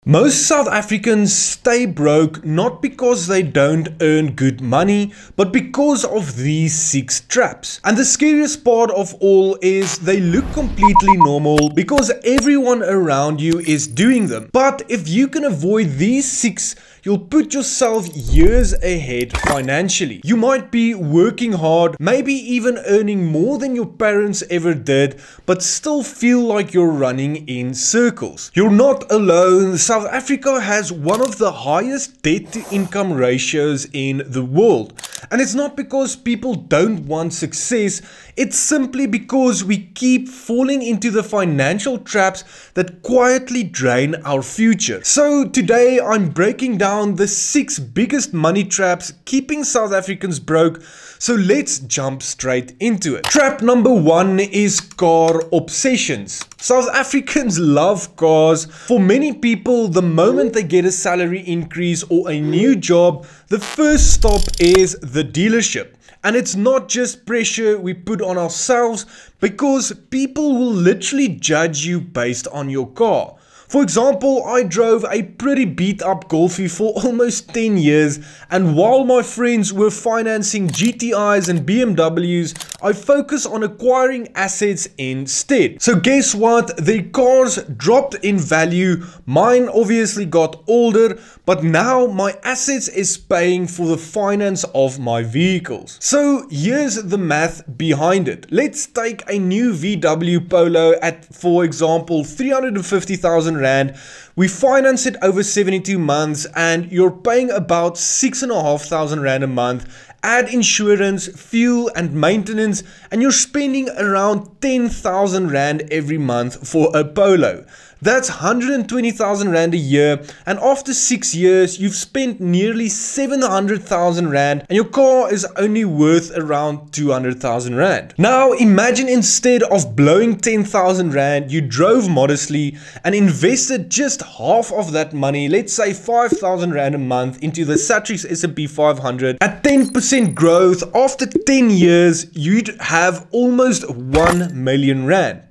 Most South Africans stay broke not because they don't earn good money, but because of these 6 traps. And the scariest part of all is they look completely normal because everyone around you is doing them. But if you can avoid these 6, you'll put yourself years ahead financially. You might be working hard, maybe even earning more than your parents ever did, but still feel like you're running in circles. You're not alone. South Africa has one of the highest debt to income ratios in the world. And it's not because people don't want success, it's simply because we keep falling into the financial traps that quietly drain our future. So today I'm breaking down the 6 biggest money traps keeping South Africans broke. So let's jump straight into it. Trap number 1 is car obsessions. South Africans love cars. For many people, the moment they get a salary increase or a new job, the first stop is the dealership. And it's not just pressure we put on ourselves, because people will literally judge you based on your car. For example, I drove a pretty beat up Golfie for almost 10 years, and while my friends were financing GTIs and BMWs, I focused on acquiring assets instead. So guess what? Their cars dropped in value, mine obviously got older, but now my assets is paying for the finance of my vehicles. So here's the math behind it. Let's take a new VW Polo at, for example, 350,000 Rand. We finance it over 72 months and you're paying about 6,500 Rand a month. Add insurance, fuel and maintenance, and you're spending around 10,000 Rand every month for a Polo. That's 120,000 Rand a year, and after 6 years you've spent nearly 700,000 Rand and your car is only worth around 200,000 Rand. Now imagine instead of blowing 10,000 Rand, you drove modestly and invested just half of that money, let's say 5,000 Rand a month, into the Satrix S&P 500. At 10% growth, after 10 years you'd have almost 1 million Rand.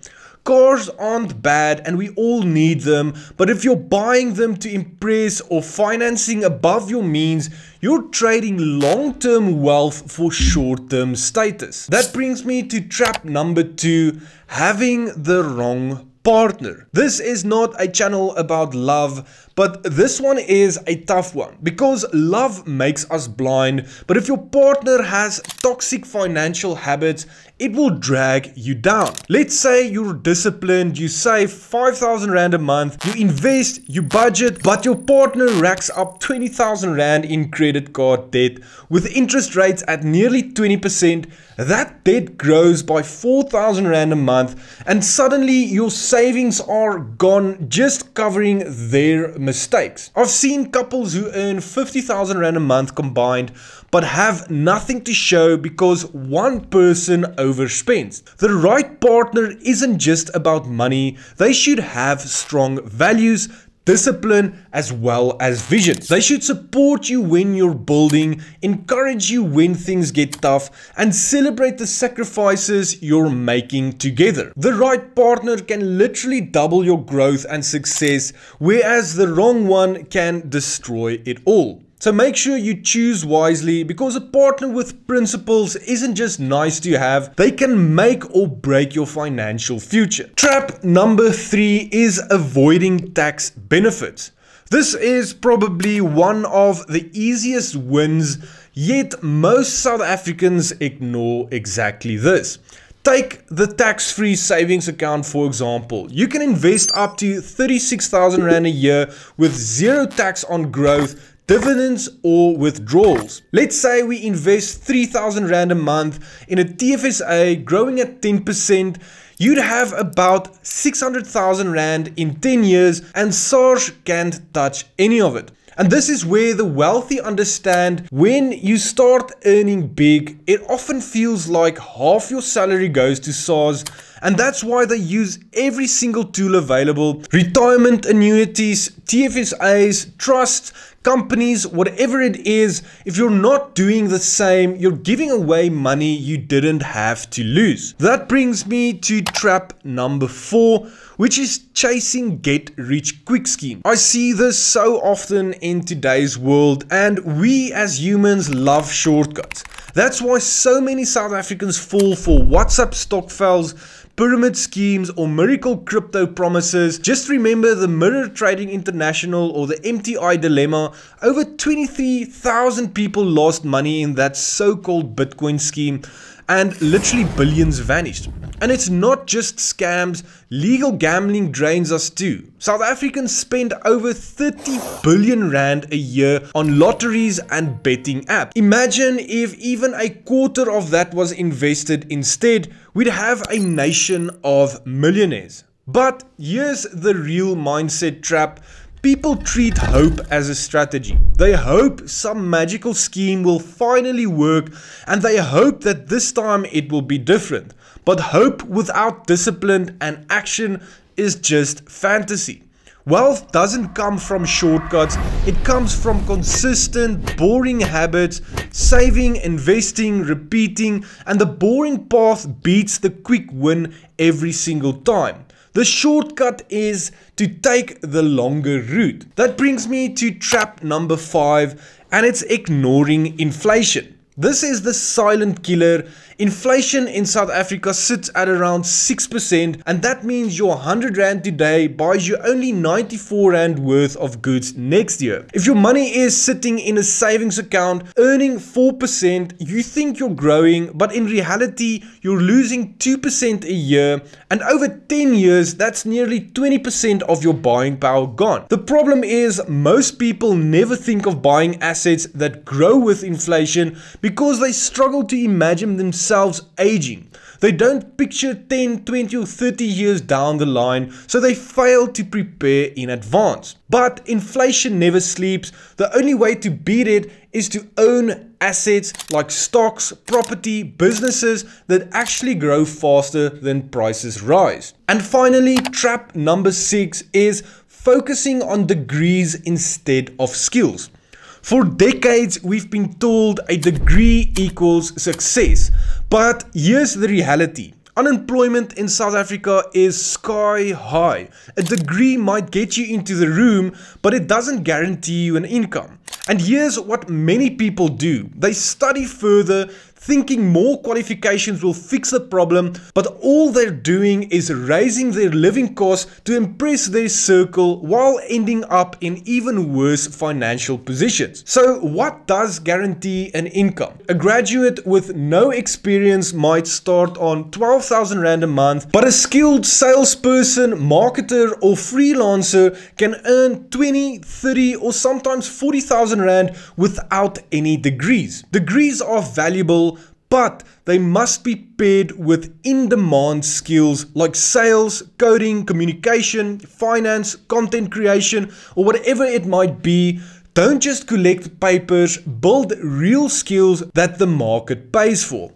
Cars aren't bad and we all need them, but if you're buying them to impress or financing above your means, you're trading long-term wealth for short-term status. That brings me to trap number 2, having the wrong partner. This is not a channel about love, but this one is a tough one because love makes us blind. But if your partner has toxic financial habits, it will drag you down. Let's say you're disciplined, you save 5,000 Rand a month, you invest, you budget, but your partner racks up 20,000 Rand in credit card debt with interest rates at nearly 20%. That debt grows by 4,000 Rand a month and suddenly your savings are gone just covering their mistakes. I've seen couples who earn 50,000 Rand a month combined but have nothing to show because one person overspends. The right partner isn't just about money. They should have strong values, discipline, as well as vision. They should support you when you're building, encourage you when things get tough, and celebrate the sacrifices you're making together. The right partner can literally double your growth and success, whereas the wrong one can destroy it all. So make sure you choose wisely, because a partner with principles isn't just nice to have, they can make or break your financial future. Trap number 3 is avoiding tax benefits. This is probably one of the easiest wins, yet most South Africans ignore exactly this. Take the tax-free savings account for example. You can invest up to 36,000 Rand a year with zero tax on growth, dividends or withdrawals. Let's say we invest 3,000 Rand a month in a TFSA growing at 10%. You'd have about 600,000 Rand in 10 years and SARS can't touch any of it. And this is where the wealthy understand when you start earning big, it often feels like half your salary goes to SARS, And that's why they use every single tool available: retirement annuities, TFSAs, trusts, companies, whatever it is. If you're not doing the same, you're giving away money you didn't have to lose. That brings me to trap number 4, which is chasing get-rich-quick scheme. I see this so often in today's world, and we as humans love shortcuts. That's why so many South Africans fall for WhatsApp stokvels, pyramid schemes, or miracle crypto promises. Just remember the Mirror Trading International or the MTI dilemma. Over 23,000 people lost money in that so-called Bitcoin scheme, and literally billions vanished. And it's not just scams, legal gambling drains us too. South Africans spend over 30 billion rand a year on lotteries and betting apps. Imagine if even a quarter of that was invested instead, we'd have a nation of millionaires. But here's the real mindset trap. People treat hope as a strategy. They hope some magical scheme will finally work, and they hope that this time it will be different. But hope without discipline and action is just fantasy. Wealth doesn't come from shortcuts, it comes from consistent, boring habits, saving, investing, repeating, and the boring path beats the quick win every single time. The shortcut is to take the longer route. That brings me to trap number 5, and it's ignoring inflation. This is the silent killer. Inflation in South Africa sits at around 6%, and that means your 100 rand today buys you only 94 rand worth of goods next year. If your money is sitting in a savings account earning 4%, you think you're growing, but in reality you're losing 2% a year, and over 10 years that's nearly 20% of your buying power gone. The problem is most people never think of buying assets that grow with inflation because they struggle to imagine themselves aging. They don't picture 10, 20 or 30 years down the line, so they fail to prepare in advance. But inflation never sleeps. The only way to beat it is to own assets like stocks, property, businesses that actually grow faster than prices rise. And finally, trap number 6 is focusing on degrees instead of skills. For decades, we've been told a degree equals success. But here's the reality. Unemployment in South Africa is sky high. A degree might get you into the room, but it doesn't guarantee you an income. And here's what many people do. They study further, thinking more qualifications will fix the problem, but all they're doing is raising their living costs to impress their circle while ending up in even worse financial positions. So what does guarantee an income? A graduate with no experience might start on 12,000 rand a month, but a skilled salesperson, marketer or freelancer can earn 20, 30 or sometimes 40,000 rand without any degrees. Degrees are valuable, but they must be paired with in-demand skills like sales, coding, communication, finance, content creation, or whatever it might be. Don't just collect papers, build real skills that the market pays for.